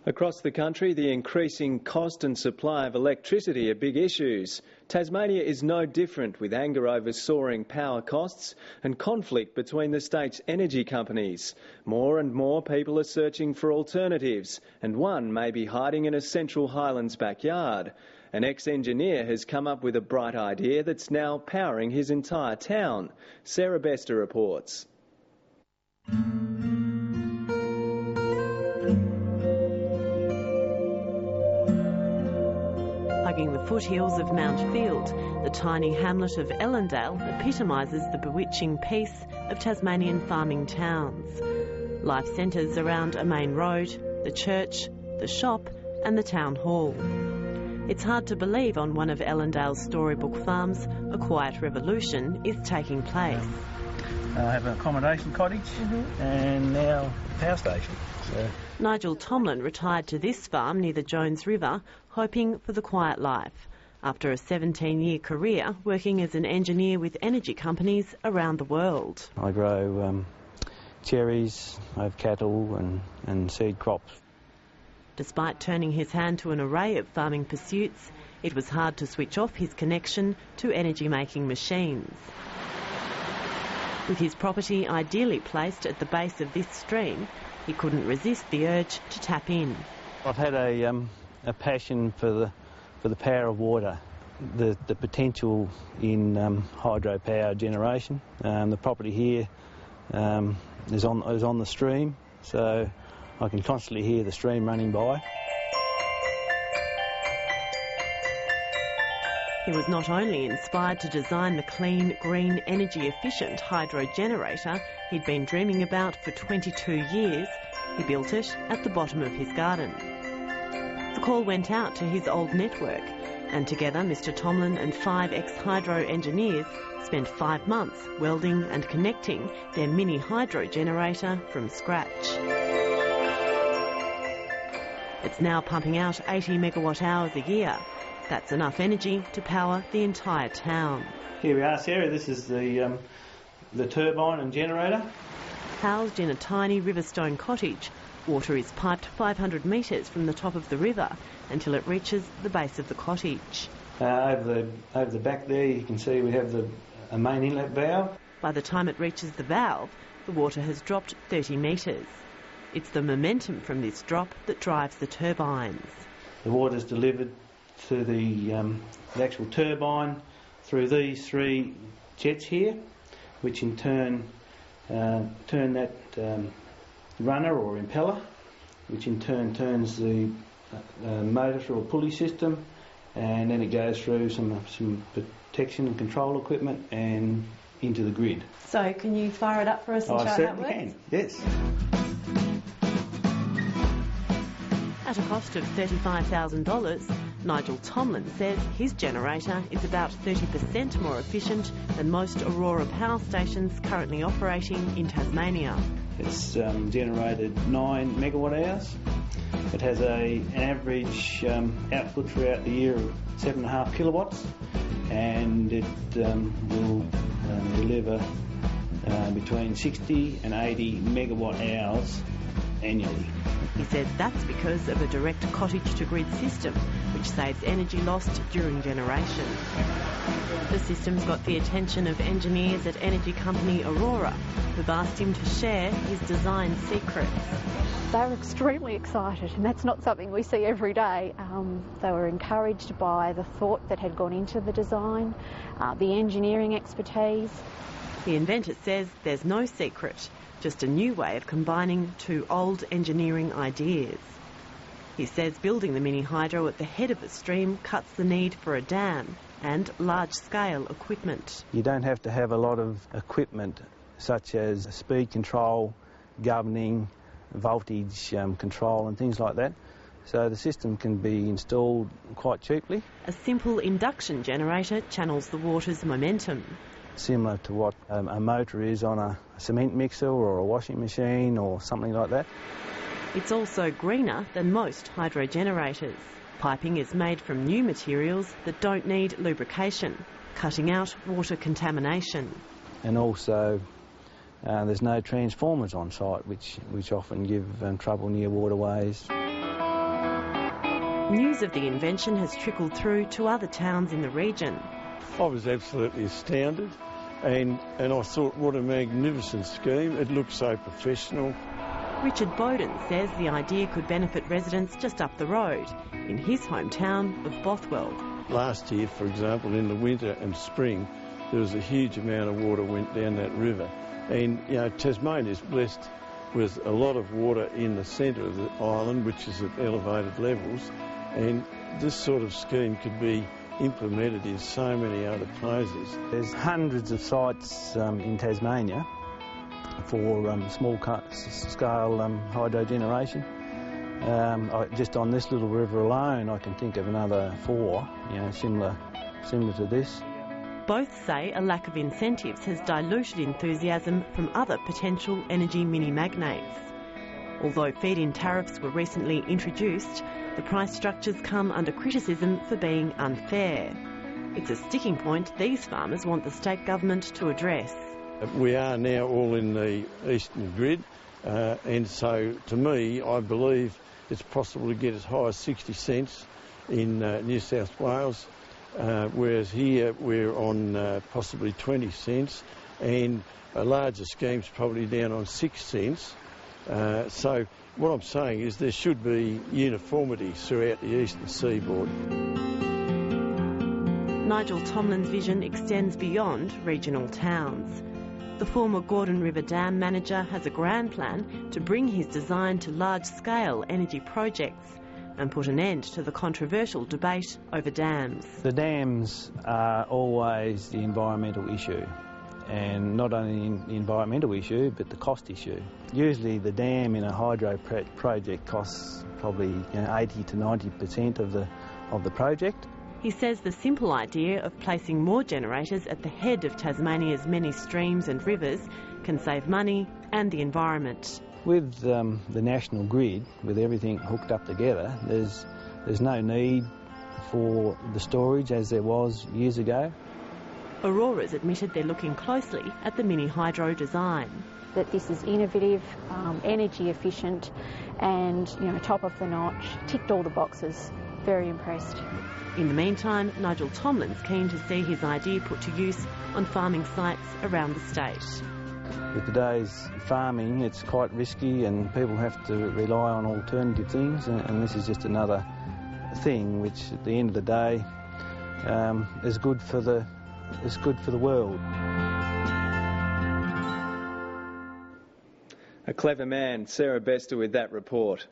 Across the country, the increasing cost and supply of electricity are big issues. Tasmania is no different, with anger over soaring power costs and conflict between the state's energy companies. More and more people are searching for alternatives, and one may be hiding in a Central Highlands backyard. An ex-engineer has come up with a bright idea that's now powering his entire town. Sarah Bester reports. Hugging the foothills of Mount Field, the tiny hamlet of Ellendale epitomises the bewitching peace of Tasmanian farming towns. Life centres around a main road, the church, the shop and the town hall. It's hard to believe on one of Ellendale's storybook farms a quiet revolution is taking place. I have an accommodation cottage and now a power station. So. Nigel Tomlin retired to this farm near the Jones River, hoping for the quiet life, after a 17-year career working as an engineer with energy companies around the world. I grow cherries, I have cattle and seed crops. Despite turning his hand to an array of farming pursuits, it was hard to switch off his connection to energy-making machines. With his property ideally placed at the base of this stream, he couldn't resist the urge to tap in. I've had a passion for the power of water, the potential in hydropower generation. The property here is on the stream, so I can constantly hear the stream running by. He was not only inspired to design the clean, green, energy-efficient hydro generator he'd been dreaming about for 22 years, he built it at the bottom of his garden. The call went out to his old network, and together Mr Tomlin and 5 ex-hydro engineers spent 5 months welding and connecting their mini hydro generator from scratch. It's now pumping out 80 megawatt hours a year. That's enough energy to power the entire town. Here we are, Sarah. This is the turbine and generator. Housed in a tiny riverstone cottage, water is piped 500 metres from the top of the river until it reaches the base of the cottage. Over the back there you can see we have a main inlet valve. By the time it reaches the valve, the water has dropped 30 metres. It's the momentum from this drop that drives the turbines. The water is delivered to the actual turbine through these 3 jets here, which in turn turn that runner or impeller, which in turn turns the motor through a pulley system, and then it goes through some protection and control equipment and into the grid. So can you fire it up for us and show how it works? I certainly can, yes. At a cost of $35,000, Nigel Tomlin says his generator is about 30% more efficient than most Aurora power stations currently operating in Tasmania. It's generated 9 megawatt hours. It has an average output throughout the year of 7.5 kilowatts, and it will deliver between 60 and 80 megawatt hours annually. He says that's because of a direct cottage-to-grid system, which saves energy lost during generation. The system's got the attention of engineers at energy company Aurora, who've asked him to share his design secrets. They were extremely excited, and that's not something we see every day. They were encouraged by the thought that had gone into the design, the engineering expertise. The inventor says there's no secret, just a new way of combining 2 old engineering ideas. He says building the mini hydro at the head of the stream cuts the need for a dam and large-scale equipment. You don't have to have a lot of equipment such as speed control, governing, voltage control and things like that. So the system can be installed quite cheaply. A simple induction generator channels the water's momentum. Similar to what a motor is on a cement mixer or a washing machine or something like that. It's also greener than most hydro generators. Piping is made from new materials that don't need lubrication, cutting out water contamination. And also there's no transformers on site, which often give trouble near waterways. News of the invention has trickled through to other towns in the region. I was absolutely astounded and I thought, what a magnificent scheme. It looked so professional. Richard Bowden says the idea could benefit residents just up the road, in his hometown of Bothwell. Last year, for example, in the winter and spring, there was a huge amount of water went down that river. And, you know, Tasmania is blessed with a lot of water in the centre of the island, which is at elevated levels. And this sort of scheme could be implemented in so many other places. There's hundreds of sites in Tasmania for small-scale hydro generation. Just on this little river alone, I can think of another 4, you know, similar to this. Both say a lack of incentives has diluted enthusiasm from other potential energy mini-magnates. Although feed-in tariffs were recently introduced, the price structures come under criticism for being unfair. It's a sticking point these farmers want the state government to address. We are now all in the eastern grid, and so to me, I believe it's possible to get as high as 60 cents in New South Wales, whereas here we're on possibly 20 cents, and a larger scheme's probably down on 6 cents. So what I'm saying is there should be uniformity throughout the eastern seaboard. Nigel Tomlin's vision extends beyond regional towns. The former Gordon River Dam manager has a grand plan to bring his design to large-scale energy projects and put an end to the controversial debate over dams. The dams are always the environmental issue, and not only the environmental issue but the cost issue. Usually the dam in a hydro project costs probably 80 to 90% of the project. He says the simple idea of placing more generators at the head of Tasmania's many streams and rivers can save money and the environment. With the national grid, with everything hooked up together, there's no need for the storage as there was years ago. Aurora's admitted they're looking closely at the mini hydro design. That this is innovative, energy efficient, and top of the notch. Ticked all the boxes. Very impressed. In the meantime, Nigel Tomlin's keen to see his idea put to use on farming sites around the state. With today's farming, it's quite risky and people have to rely on alternative things, and this is just another thing which at the end of the day is good for the world. A clever man, Sarah Bester with that report.